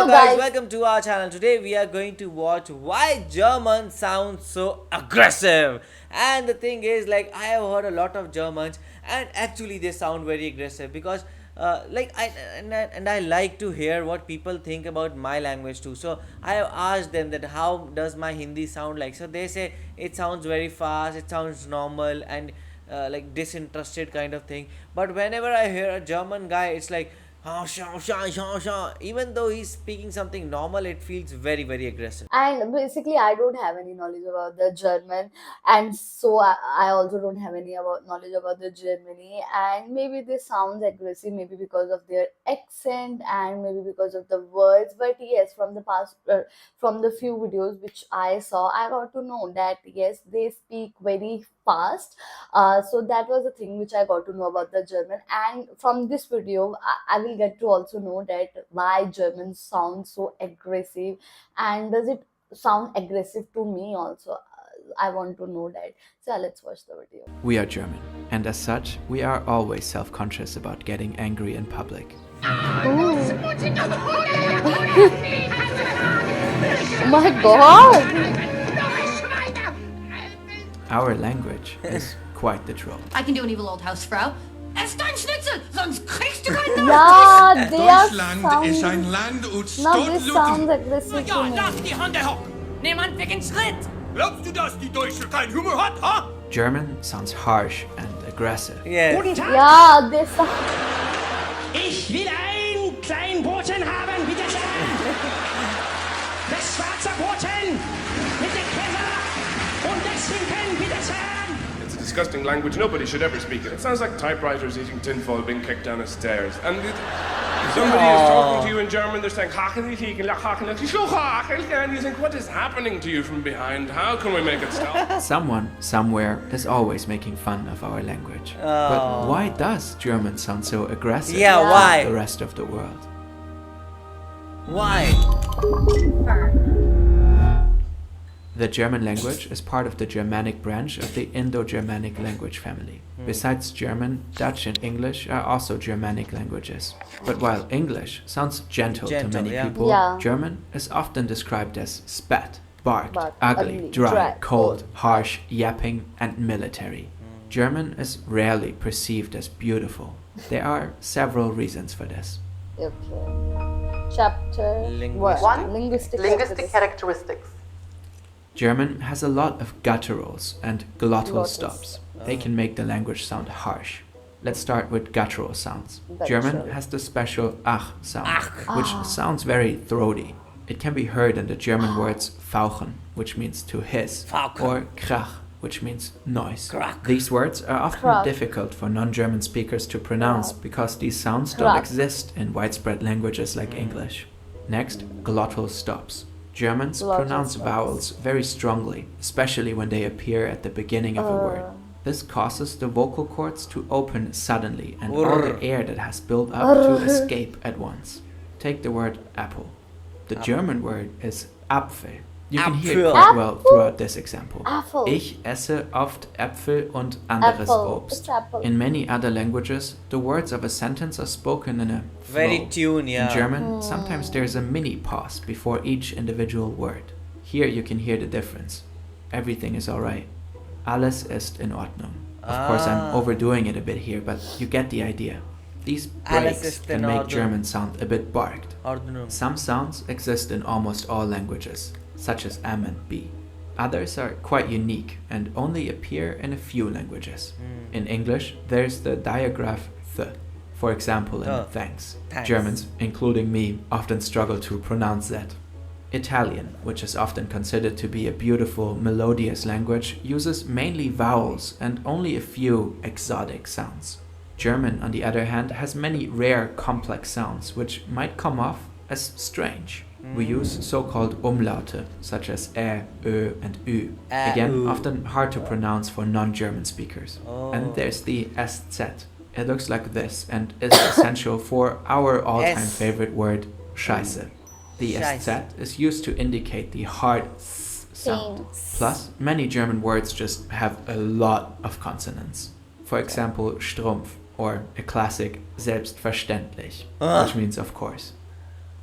Hello guys, guys. welcome to our channel. Today we are going to watch why German sounds so aggressive. And the thing is, like, I have heard a lot of Germans, and actually they sound very aggressive because, I like to hear what people think about my language too. So I have asked them that how does my Hindi sound like. So they say it sounds very fast, it sounds normal, and like disinterested kind of thing. But whenever I hear a German guy, it's like even though he's speaking something normal, it feels very, very aggressive. And basically, I don't have any knowledge about the German, and so I also don't have any about knowledge about the Germany. And maybe this sounds aggressive, maybe because of their accent, and maybe because of the words. But yes, from the past, from the few videos which I saw, I got to know that yes, they speak very fast. So that was the thing which I got to know about the German. And from this video, I will get to also know that why Germans sound so aggressive, and does it sound aggressive to me also. I want to know that. So let's watch the video. We are German, and as such, we are always self-conscious about getting angry in public. Oh my god. Our language is quite the troll. I can do an evil old Hausfrau. Ess dein Schnitzel, sonst kriegst du keinen Yeah, they are Deutschland ist ein sound. Land und Now this sounds Stuttgart. aggressive to me. die Hände hoch! Nimm einen dicken Schritt! Glaubst du, dass die Deutsche keinen Humor hat, ha? German sounds harsh and aggressive. Yeah. Guten Tag! Yeah, they sound. Ich will einen kleinen Boten haben, bitte schön! Das schwarze Boten mit dem Käfer und das Schinken, bitte schön! It's a disgusting language. Nobody should ever speak it. It sounds like typewriters eating tinfoil being kicked down the stairs. And if somebody is talking to you in German, they're saying, and you think, what is happening to you from behind? How can we make it stop? Someone, somewhere, is always making fun of our language. But why does German sound so aggressive Yeah, to why? the rest of the world? Why? The German language is part of the Germanic branch of the Indo-Germanic language family. Besides German, Dutch and English are also Germanic languages. But while English sounds gentle to Gentle, many yeah. people, Yeah. German is often described as spat, barked, Barked, ugly, ugly, dry, dry, cold, cold. harsh, yapping, and military. German is rarely perceived as beautiful. There are several reasons for this. Okay. Chapter Linguistic. one. Linguistic Linguistic characteristics. German has a lot of gutturals and glottal Glottals. stops. They can make the language sound harsh. Let's start with guttural sounds. Guttural. German has the special ach sound, which sounds very throaty. It can be heard in the German words fauchen, which means to hiss, Fauchen. or krach, which means noise. Krach. These words are often Krach. difficult for non-German speakers to pronounce because these sounds don't Krach. exist in widespread languages like English. Next, glottal stops. Germans Glottal pronounce stops. vowels very strongly, especially when they appear at the beginning of a word. This causes the vocal cords to open suddenly and all the air that has built up to escape at once. Take the word apple. The German word is Apfel. You can hear it Apfel. quite well throughout this example. Apfel. Ich esse oft Äpfel und anderes Apple. Obst. It's apple. In many other languages, the words of a sentence are spoken in a Very flow. tune, yeah. In German, sometimes there's a mini pause before each individual word. Here you can hear the difference. Everything is alright. Alles ist in Ordnung. Of course, I'm overdoing it a bit here, but you get the idea. These Alles breaks ist can in make Ordnung. German sound a bit barked. Ordnung. Some sounds exist in almost all languages, such as M and B. Others are quite unique and only appear in a few languages. In English, there's the digraph th, for example in thanks. Thanks. Germans, including me, often struggle to pronounce that. Italian, which is often considered to be a beautiful, melodious language, uses mainly vowels and only a few exotic sounds. German, on the other hand, has many rare, complex sounds which might come off as strange. We use so-called umlaute, such as ä, ö, and ü. Again, Ü. often hard to pronounce for non-German speakers. And there's the sz. It looks like this and is essential for our all-time S. favorite word, scheiße. The Scheiße. sz is used to indicate the hard s sound. Thanks. Plus, many German words just have a lot of consonants. For example, Strumpf, or a classic selbstverständlich, which means of course.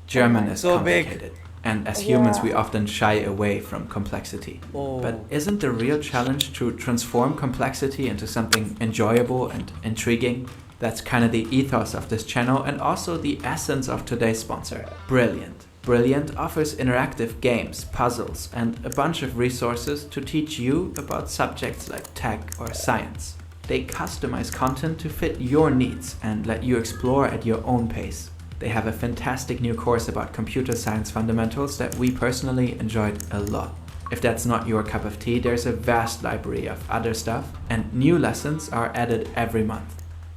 German my is So big. complicated, and as humans we Yeah. often shy away from complexity. Oh. But isn't the real challenge to transform complexity into something enjoyable and intriguing? That's kind of the ethos of this channel and also the essence of today's sponsor, Brilliant. Brilliant offers interactive games, puzzles, and a bunch of resources to teach you about subjects like tech or science. They customize content to fit your needs and let you explore at your own pace. They have a fantastic new course about computer science fundamentals that we personally enjoyed a lot. If that's not your cup of tea, there's a vast library of other stuff, and new lessons are added every month.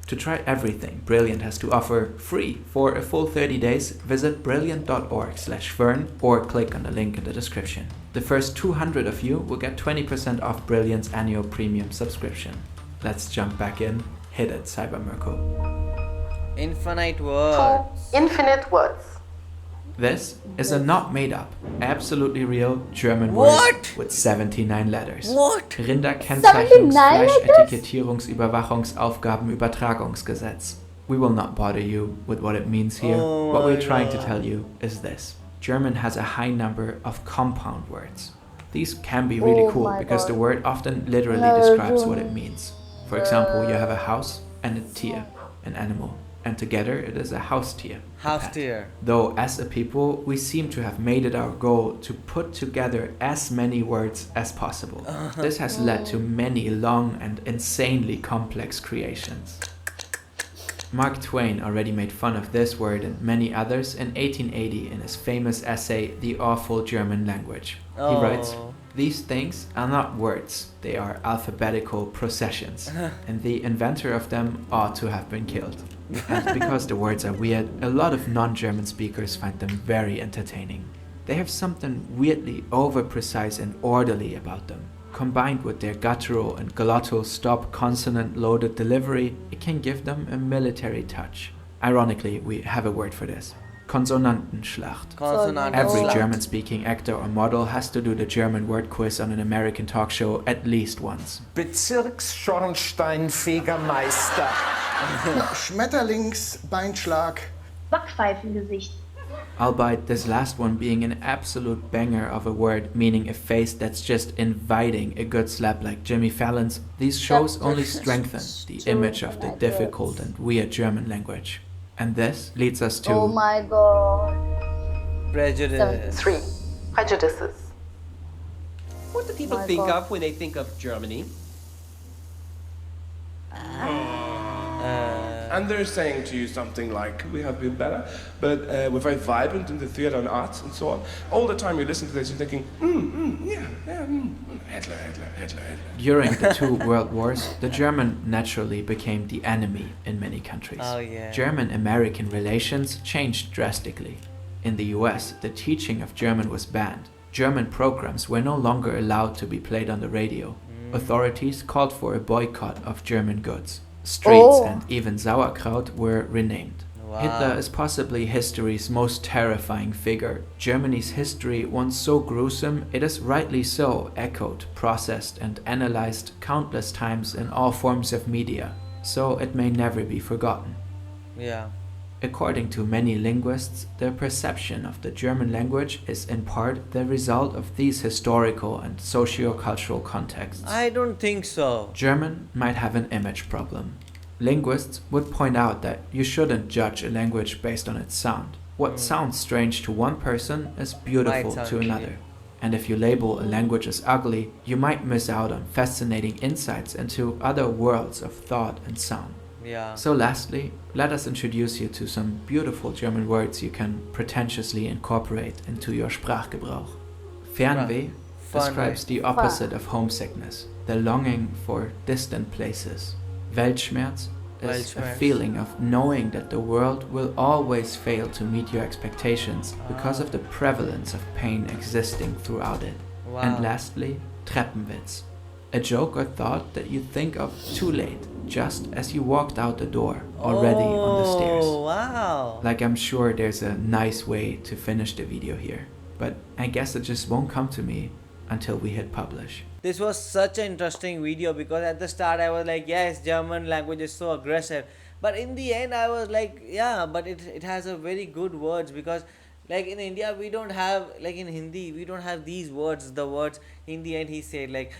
To try everything Brilliant has to offer free for a full 30 days, visit brilliant.org/fern or click on the link in the description. The first 200 of you will get 20% off Brilliant's annual premium subscription. Let's jump back in. Hit it, Cybermirko. Infinite For words. infinite words. This is a not made up, absolutely real German What? word with 79 letters. What? Rinderkennzeichnungs 79 Fleischetikettierungsüberwachungsaufgabenübertragungsgesetz. We will not bother you with what it means here. Oh What we're my trying to God. tell you is this. German has a high number of compound words. These can be really Oh cool my because the God. word often literally No, describes what German. it means. For example, you have a house and a Tier, an animal, and together it is a Haustier. a House pet. tier. Though, as a people, we seem to have made it our goal to put together as many words as possible. This has led to many long and insanely complex creations. Mark Twain already made fun of this word and many others in 1880 in his famous essay, The Awful German Language. He writes, Oh. "These things are not words, they are alphabetical processions, and the inventor of them ought to have been killed." And because the words are weird, a lot of non-German speakers find them very entertaining. They have something weirdly over-precise and orderly about them. Combined with their guttural and glottal stop consonant-loaded delivery, it can give them a military touch. Ironically, we have a word for this. Konsonantenschlacht. Consonant. Every Schlacht. German-speaking actor or model has to do the German word quiz on an American talk show at least once. Bezirksschornsteinfegermeister. Schmetterlingsbeinschlag. Backpfeifengesicht. Albeit this last one being an absolute banger of a word, meaning a face that's just inviting a good slap like Jimmy Fallon's, these shows only strengthen the image of the difficult and weird German language. And this leads us to Oh my God. Prejudice. 3. Prejudices. What do people My think God. of when they think of Germany? And they're saying to you something like, we have been better, but we're very vibrant in the theatre and arts and so on. All the time you listen to this, you're thinking, Hitler, Hitler, Hitler, Hitler. during the two world wars, the German naturally became the enemy in many countries. Oh, yeah. German-American relations changed drastically. In the US, the teaching of German was banned. German programs were no longer allowed to be played on the radio. Authorities called for a boycott of German goods. Streets Oh. and even sauerkraut were renamed. Wow. Hitler is possibly history's most terrifying figure. Germany's history, once so gruesome, it is rightly so echoed, processed, and analyzed countless times in all forms of media, so it may never be forgotten. Yeah. According to many linguists, the perception of the German language is in part the result of these historical and socio-cultural contexts. I don't think so. German might have an image problem. Linguists would point out that you shouldn't judge a language based on its sound. What sounds strange to one person is beautiful Might sound to another. cute. And if you label a language as ugly, you might miss out on fascinating insights into other worlds of thought and sound. Yeah. So lastly, let us introduce you to some beautiful German words you can pretentiously incorporate into your Sprachgebrauch. Fernweh describes the opposite of homesickness, the longing for distant places. Weltschmerz is a Weltschmerz. feeling of knowing that the world will always fail to meet your expectations because of the prevalence of pain existing throughout it. Wow. And lastly, Treppenwitz, a joke or thought that you think of too late, just as you walked out the door, already on the stairs. Oh, wow. Like, I'm sure there's a nice way to finish the video here, but I guess it just won't come to me until we hit publish. This was such an interesting video because at the start I was like, yes, German language is so aggressive. But in the end I was like, yeah, but it has a very good words because Like in India, we don't have, like in Hindi, we don't have these words. The words in the end, he said like,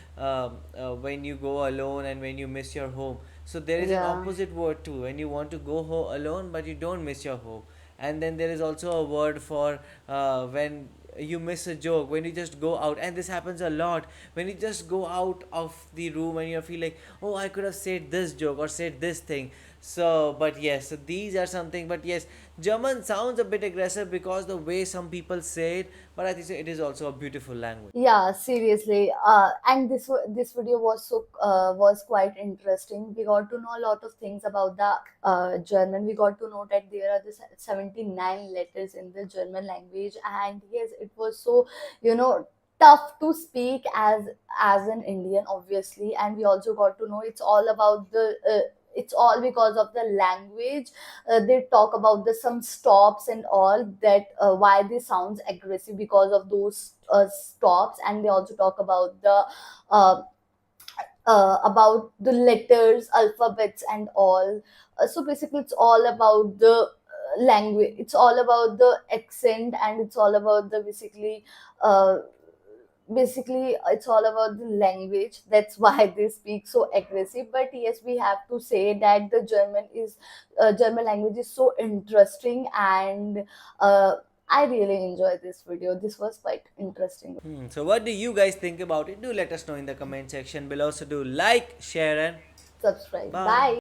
when you go alone and when you miss your home. So there is an Yeah. opposite word too. When you want to go alone, but you don't miss your home. And then there is also a word for when you miss a joke, when you just go out, and this happens a lot, when you just go out of the room and you feel like, oh, I could have said this joke or said this thing. So but yes, so these are something. But yes, German sounds a bit aggressive because the way some people say it, but I think it is also a beautiful language. Yeah, seriously. And this video was was quite interesting. We got to know a lot of things about the German. We got to know that there are the 79 letters in the German language, and yes, it was so, you know, tough to speak as an Indian, obviously. And we also got to know it's all about the. It's all because of the language. They talk about the some stops and all that, why they sounds aggressive because of those stops. And they also talk uh, about the letters, alphabets and all. So basically it's all about the language, it's all about the accent, and it's all about the uh, basically it's all about the language. That's why they speak so aggressive. But yes, we have to say that the German language is so interesting. And uh, I really enjoyed this video. This was quite interesting. So what do you guys think about it? Do let us know in the comment section below. So do like, share, and Subscribe. bye. Bye.